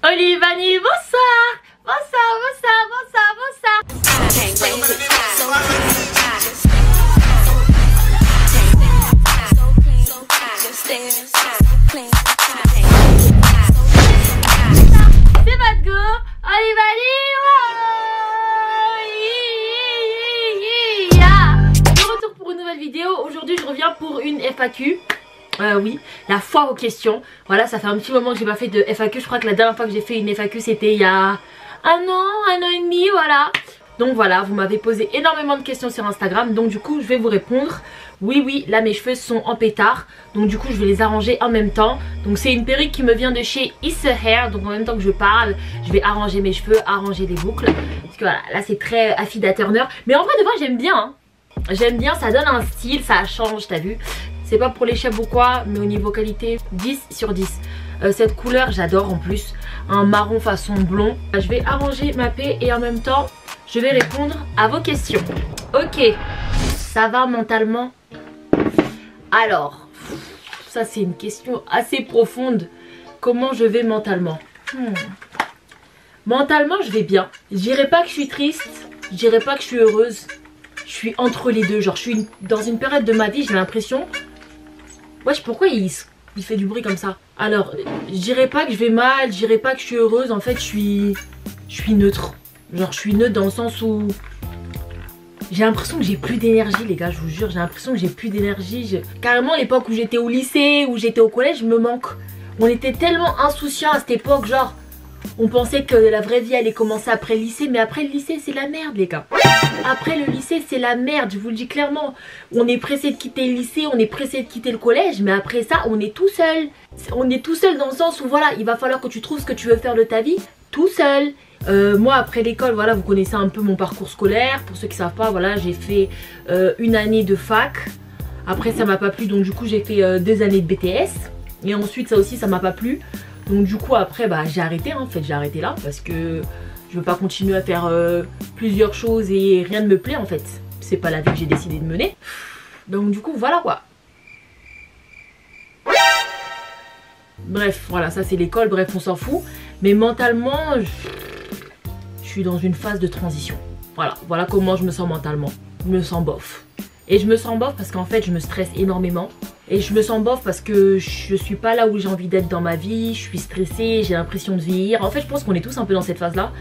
Olivani, bonsoir. Bonsoir, bonsoir, bonsoir, bonsoir. C'est votre go, Olivani. De retour pour une nouvelle vidéo. Aujourd'hui je reviens pour une FAQ. Oui, la foire aux questions. Voilà, ça fait un petit moment que j'ai pas fait de FAQ. Je crois que la dernière fois que j'ai fait une FAQ c'était il y a un an et demi, voilà. Donc voilà, vous m'avez posé énormément de questions sur Instagram. Donc du coup je vais vous répondre. Oui, là mes cheveux sont en pétard. Donc du coup je vais les arranger en même temps. Donc c'est une perruque qui me vient de chez Issa Hair. Donc en même temps que je parle, je vais arranger mes cheveux, arranger les boucles. Parce que voilà, là c'est très Affida Turner. Mais en vrai de vrai j'aime bien hein. J'aime bien, ça donne un style, ça change, t'as vu. C'est pas pour les chefs ou quoi, mais au niveau qualité, 10 sur 10. Cette couleur, j'adore en plus. Un marron façon blond. Je vais arranger ma paix et en même temps, je vais répondre à vos questions. Ok, ça va mentalement? Alors, ça c'est une question assez profonde. Comment je vais mentalement? Mentalement, je vais bien. Je dirais pas que je suis triste, je dirais pas que je suis heureuse. Je suis entre les deux, genre je suis dans une période de ma vie, j'ai l'impression... Wesh, pourquoi il fait du bruit comme ça? Alors, je dirais pas que je vais mal, je dirais pas que je suis heureuse, en fait je suis neutre. Genre je suis neutre dans le sens où... J'ai l'impression que j'ai plus d'énergie les gars, je vous jure, j'ai l'impression que j'ai plus d'énergie. Carrément l'époque où j'étais au lycée, où j'étais au collège, me manque. On était tellement insouciants à cette époque, genre... On pensait que la vraie vie allait commencer après le lycée, mais après le lycée c'est la merde les gars. Après le lycée c'est la merde, je vous le dis clairement. On est pressé de quitter le lycée, on est pressé de quitter le collège, mais après ça on est tout seul. On est tout seul dans le sens où voilà, il va falloir que tu trouves ce que tu veux faire de ta vie tout seul. Moi après l'école, voilà, vous connaissez un peu mon parcours scolaire. Pour ceux qui savent pas, voilà, j'ai fait une année de fac. Après ça m'a pas plu, donc du coup j'ai fait 2 années de BTS. Et ensuite ça aussi ça m'a pas plu. Donc du coup après bah j'ai arrêté hein, en fait j'ai arrêté là parce que je veux pas continuer à faire plusieurs choses et rien ne me plaît en fait. C'est pas la vie que j'ai décidé de mener. Donc du coup voilà quoi. Bref voilà, ça c'est l'école, bref on s'en fout. Mais mentalement je suis dans une phase de transition. Voilà comment je me sens mentalement. Je me sens bof. Et je me sens bof parce qu'en fait je me stresse énormément. Et je me sens bof parce que je suis pas là où j'ai envie d'être dans ma vie. Je suis stressée, j'ai l'impression de vieillir. En fait je pense qu'on est tous un peu dans cette phase là.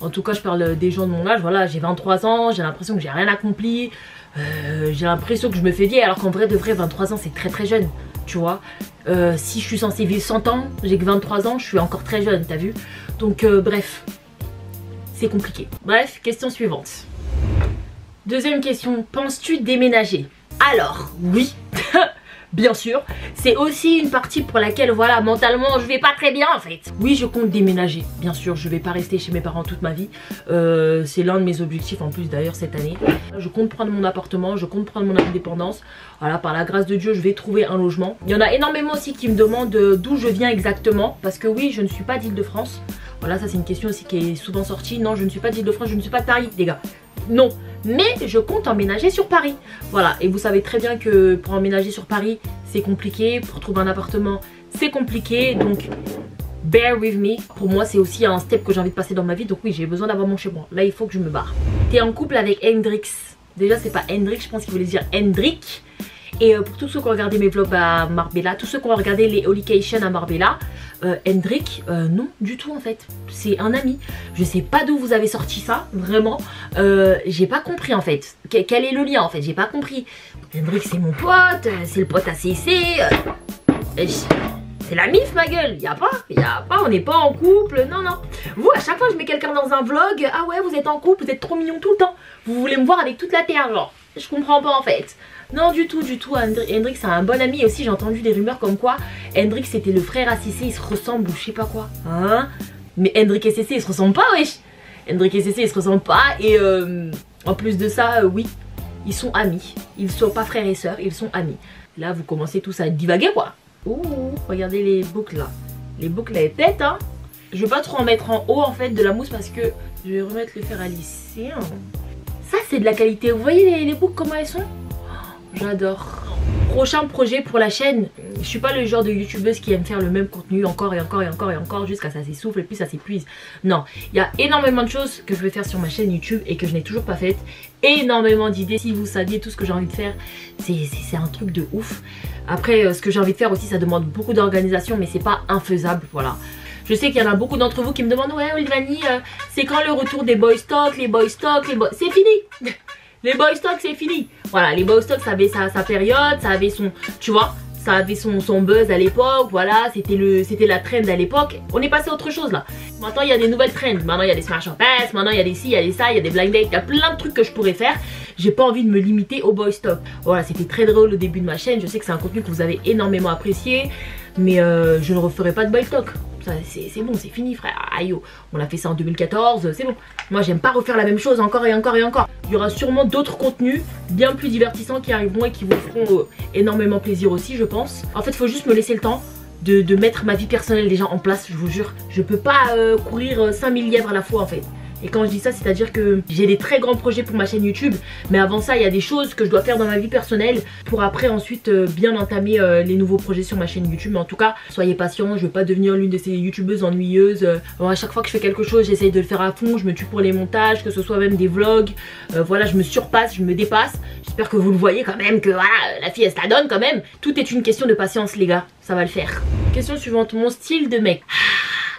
En tout cas je parle des gens de mon âge. Voilà, j'ai 23 ans, j'ai l'impression que j'ai rien accompli. J'ai l'impression que je me fais vieille alors qu'en vrai de vrai 23 ans c'est très jeune. Tu vois, si je suis censée vivre 100 ans, j'ai que 23 ans, je suis encore très jeune, t'as vu. Donc bref, c'est compliqué. Bref, question suivante. Deuxième question, penses-tu déménager? Alors, oui. Bien sûr, c'est aussi une partie pour laquelle voilà mentalement je vais pas très bien en fait. Oui je compte déménager, bien sûr je vais pas rester chez mes parents toute ma vie. C'est l'un de mes objectifs en plus d'ailleurs cette année. Je compte prendre mon appartement, je compte prendre mon indépendance. Voilà, par la grâce de Dieu je vais trouver un logement. Il y en a énormément aussi qui me demandent d'où je viens exactement. Parce que oui je ne suis pas d'Île-de-France. Voilà, ça c'est une question aussi qui est souvent sortie. Non je ne suis pas d'Île-de-France, je ne suis pas de Paris les gars. Non, mais je compte emménager sur Paris. Voilà, et vous savez très bien que pour emménager sur Paris, c'est compliqué. Pour trouver un appartement, c'est compliqué. Donc, bear with me. Pour moi, c'est aussi un step que j'ai envie de passer dans ma vie. Donc oui, j'ai besoin d'avoir mon chez moi. Là, il faut que je me barre. T'es en couple avec Hendrix. Déjà, c'est pas Hendrix, je pense qu'il voulait dire Hendrik. Et pour tous ceux qui ont regardé mes vlogs à Marbella, tous ceux qui ont regardé les Holycation à Marbella, Hendrik, non du tout en fait, c'est un ami. Je sais pas d'où vous avez sorti ça, vraiment, j'ai pas compris en fait. Quel est le lien en fait, j'ai pas compris. Hendrik c'est mon pote, c'est le pote ACC, c'est la mif ma gueule, y a pas, on n'est pas en couple, non. Vous à chaque fois que je mets quelqu'un dans un vlog, ah ouais vous êtes en couple, vous êtes trop mignons tout le temps. Vous voulez me voir avec toute la terre genre, je comprends pas en fait. Non du tout, Hendrik c'est un bon ami. Et aussi j'ai entendu des rumeurs comme quoi Hendrik c'était le frère ACC, ils se ressemblent ou je sais pas quoi hein. Mais Hendrik et CC ils se ressemblent pas wesh. Hendrik et CC ils se ressemblent pas. Et en plus de ça oui, ils sont amis. Ils sont pas frères et sœurs, ils sont amis. Là vous commencez tous à divaguer quoi. Ouh, regardez les boucles là. Les boucles elles pètent hein. Je vais pas trop en mettre en haut en fait de la mousse parce que je vais remettre le fer à lisser. Ça c'est de la qualité. Vous voyez les boucles comment elles sont? J'adore. prochain projet pour la chaîne, je suis pas le genre de youtubeuse qui aime faire le même contenu encore et encore et encore et encore jusqu'à ça s'essouffle et puis ça s'épuise. Non, il y a énormément de choses que je vais faire sur ma chaîne YouTube et que je n'ai toujours pas faites. Énormément d'idées, si vous saviez tout ce que j'ai envie de faire, c'est un truc de ouf. Après, ce que j'ai envie de faire aussi, ça demande beaucoup d'organisation, mais c'est pas infaisable, voilà. Je sais qu'il y en a beaucoup d'entre vous qui me demandent, ouais Olivanie, c'est quand le retour des boys stock, les boys stock, c'est fini. Les boys stock c'est fini. Voilà, les boys stock ça avait sa période, ça avait son, tu vois, ça avait son buzz à l'époque, voilà, c'était la trend à l'époque. On est passé à autre chose là. Maintenant il y a des nouvelles trends, maintenant il y a des smash and pass, maintenant il y a des ci, il y a des ça, il y a des blind dates, il y a plein de trucs que je pourrais faire. J'ai pas envie de me limiter au boys stock. Voilà, c'était très drôle au début de ma chaîne, je sais que c'est un contenu que vous avez énormément apprécié, mais je ne referai pas de boys stock. C'est bon, c'est fini frère, aïe, on a fait ça en 2014, c'est bon. Moi j'aime pas refaire la même chose encore et encore et encore. Il y aura sûrement d'autres contenus bien plus divertissants qui arriveront et qui vous feront énormément plaisir aussi je pense. En fait il faut juste me laisser le temps de mettre ma vie personnelle déjà en place, je vous jure. Je peux pas courir 5000 lièvres à la fois en fait. Et quand je dis ça, c'est à dire que j'ai des très grands projets pour ma chaîne YouTube. Mais avant ça, il y a des choses que je dois faire dans ma vie personnelle pour après ensuite bien entamer les nouveaux projets sur ma chaîne YouTube. Mais en tout cas, soyez patients, je veux pas devenir l'une de ces youtubeuses ennuyeuses. À chaque fois que je fais quelque chose, j'essaye de le faire à fond, je me tue pour les montages, que ce soit même des vlogs. Voilà, je me surpasse, je me dépasse. J'espère que vous le voyez quand même, que voilà, la fille elle se la donne quand même. Tout est une question de patience les gars, ça va le faire. Question suivante, mon style de mec.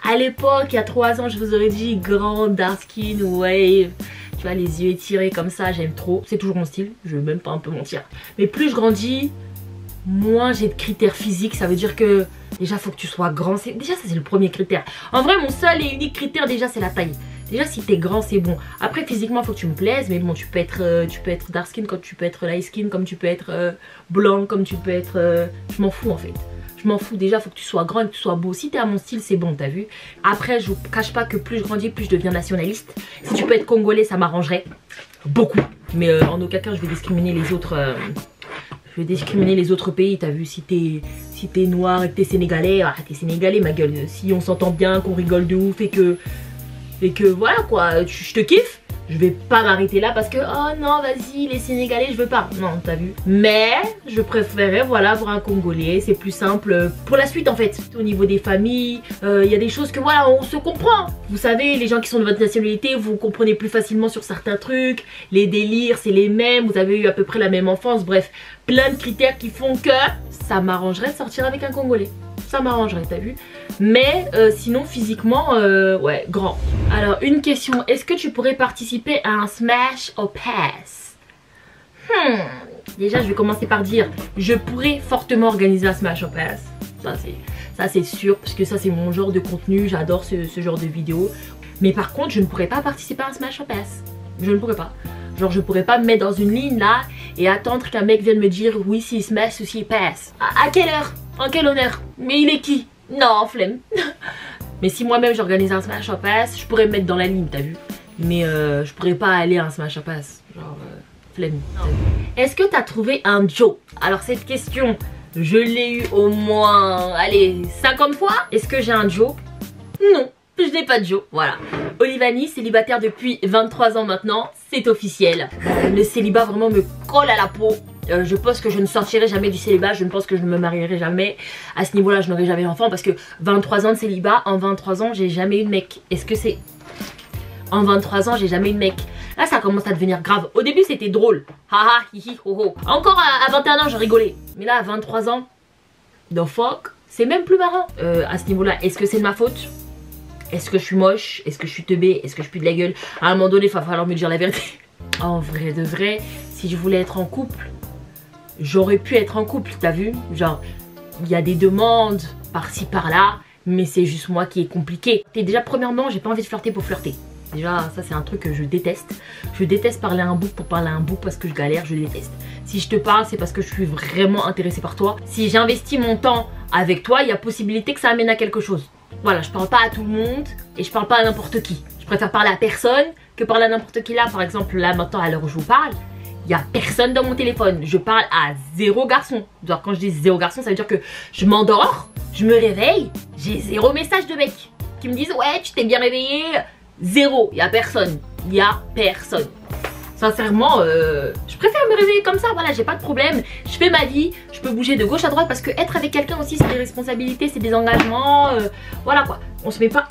À l'époque, il y a 3 ans, je vous aurais dit grand, dark skin, wave. Tu vois, les yeux étirés comme ça, j'aime trop. C'est toujours mon style, je vais même pas un peu mentir. Mais plus je grandis, moins j'ai de critères physiques. Ça veut dire que déjà, faut que tu sois grand. Déjà, ça c'est le premier critère. En vrai, mon seul et unique critère, déjà, c'est la taille. Déjà, si t'es grand, c'est bon. Après, physiquement, faut que tu me plaises. Mais bon, tu peux être dark skin, comme tu peux être light skin, comme tu peux être blanc, comme tu peux être... je m'en fous en fait. Je m'en fous, déjà faut que tu sois grand et que tu sois beau. Si t'es à mon style c'est bon, t'as vu. Après je vous cache pas que plus je grandis, plus je deviens nationaliste. Si tu peux être congolais ça m'arrangerait beaucoup. Mais en aucun cas je vais discriminer les autres pays, t'as vu. Si t'es noir et que t'es sénégalais, ah, t'es sénégalais ma gueule. Si on s'entend bien, qu'on rigole de ouf et que voilà quoi, je te kiffe, je vais pas m'arrêter là parce que oh non vas-y les Sénégalais je veux pas. Non t'as vu. Mais je préférais voilà voir un Congolais, c'est plus simple pour la suite en fait. Au niveau des familles, il y a des choses que voilà on se comprend. Vous savez les gens qui sont de votre nationalité vous comprenez plus facilement sur certains trucs. Les délires c'est les mêmes, vous avez eu à peu près la même enfance. Bref plein de critères qui font que ça m'arrangerait de sortir avec un Congolais. Ça m'arrangerait, t'as vu. Mais sinon physiquement ouais grand. Alors une question, est-ce que tu pourrais participer à un smash or pass? Déjà je vais commencer par dire je pourrais fortement organiser un smash or pass. Ça c'est sûr parce que ça c'est mon genre de contenu, j'adore ce genre de vidéo. Mais par contre je ne pourrais pas participer à un smash or pass. Je ne pourrais pas. Genre je pourrais pas me mettre dans une ligne là et attendre qu'un mec vienne me dire oui s'il smash ou s'il passe. À quelle heure? En quel honneur? Mais il est qui? Non, flemme. Mais si moi-même j'organise un smash or pass, je pourrais me mettre dans la ligne, t'as vu. Mais je pourrais pas aller à un smash or pass. Genre, flemme. Est-ce que t'as trouvé un Joe? Alors cette question, je l'ai eu au moins, allez, 50 fois. Est-ce que j'ai un Joe? Non, je n'ai pas de Joe, voilà. Olivanie, célibataire depuis 23 ans maintenant, c'est officiel. Le célibat vraiment me colle à la peau. Je pense que je ne sortirai jamais du célibat, je ne pense que je ne me marierai jamais. À ce niveau là je n'aurai jamais d'enfant parce que 23 ans de célibat, en 23 ans j'ai jamais eu de mec. Est-ce que c'est... En 23 ans j'ai jamais eu de mec. Là ça commence à devenir grave. Au début c'était drôle. Haha, hihi, ho ho. Encore à 21 ans je rigolais. Mais là à 23 ans, the fuck, c'est même plus marrant. À ce niveau là, est-ce que c'est de ma faute? Est-ce que je suis moche? Est-ce que je suis teubée? Est-ce que je pue de la gueule? À un moment donné il va falloir me dire la vérité. En vrai de vrai, si je voulais être en couple, j'aurais pu être en couple, t'as vu? Genre, il y a des demandes par-ci par-là, mais c'est juste moi qui est compliqué. Et déjà, premièrement, j'ai pas envie de flirter pour flirter. Déjà, ça c'est un truc que je déteste. Je déteste parler à un bouc pour parler à un bouc parce que je galère, je déteste. Si je te parle, c'est parce que je suis vraiment intéressée par toi. Si j'investis mon temps avec toi, il y a possibilité que ça amène à quelque chose. Voilà, je parle pas à tout le monde et je parle pas à n'importe qui. Je préfère parler à personne que parler à n'importe qui là. Par exemple, là maintenant, à l'heure où je vous parle, il y a personne dans mon téléphone. Je parle à 0 garçon. Genre quand je dis 0 garçon, ça veut dire que je m'endors, je me réveille, j'ai 0 message de mec qui me disent ouais, tu t'es bien réveillé. 0, il y a personne. Il y a personne. Sincèrement, je préfère me réveiller comme ça, voilà, j'ai pas de problème. Je fais ma vie, je peux bouger de gauche à droite parce que être avec quelqu'un aussi, c'est des responsabilités, c'est des engagements. Voilà quoi. On se met pas.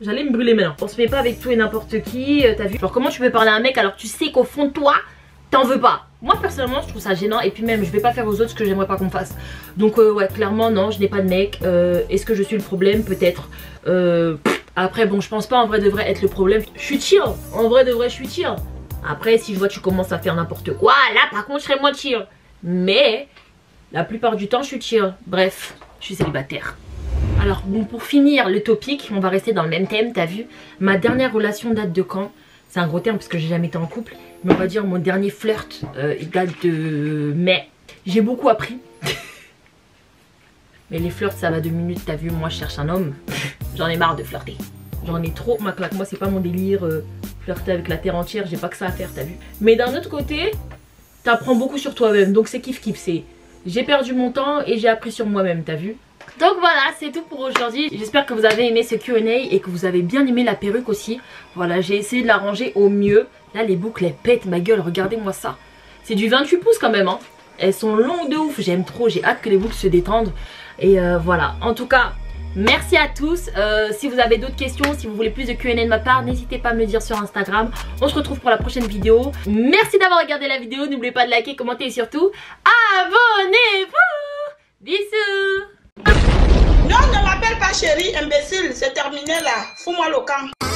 J'allais me brûler maintenant. On se met pas avec tout et n'importe qui, t'as vu. Genre, comment tu peux parler à un mec alors que tu sais qu'au fond de toi, t'en veux pas? Moi personnellement je trouve ça gênant et puis même je vais pas faire aux autres ce que j'aimerais pas qu'on fasse. Donc ouais, clairement non, je n'ai pas de mec. Est-ce que je suis le problème? Peut-être. Après bon, je pense pas en vrai de vrai être le problème. Je suis chill, en vrai de vrai je suis chill. Après si je vois que tu commences à faire n'importe quoi, là par contre je serai moins chill. Mais la plupart du temps je suis chill. Bref, je suis célibataire. Alors bon, pour finir le topic, on va rester dans le même thème, t'as vu. Ma dernière relation date de quand? C'est un gros terme parce que j'ai jamais été en couple. Mais on va dire mon dernier flirt, il date de mai. J'ai beaucoup appris. Mais les flirts ça va 2 minutes, t'as vu, moi je cherche un homme. J'en ai marre de flirter. J'en ai trop, ma claque, moi c'est pas mon délire. Flirter avec la terre entière, j'ai pas que ça à faire, t'as vu. Mais d'un autre côté, t'apprends beaucoup sur toi-même. Donc c'est kiff kiff, c'est j'ai perdu mon temps et j'ai appris sur moi-même, t'as vu. Donc voilà, c'est tout pour aujourd'hui. J'espère que vous avez aimé ce Q&A et que vous avez bien aimé la perruque aussi. Voilà, j'ai essayé de la ranger au mieux. Là, les boucles, elles pètent ma gueule. Regardez-moi ça. C'est du 28 pouces quand même, hein. Elles sont longues de ouf. J'aime trop. J'ai hâte que les boucles se détendent. Et voilà. En tout cas, merci à tous. Si vous avez d'autres questions, si vous voulez plus de Q&A de ma part, n'hésitez pas à me le dire sur Instagram. On se retrouve pour la prochaine vidéo. Merci d'avoir regardé la vidéo. N'oubliez pas de liker, commenter et surtout, abonnez-vous. Bisous. Non, ne m'appelle pas chérie, imbécile, c'est terminé là. Fous-moi le camp.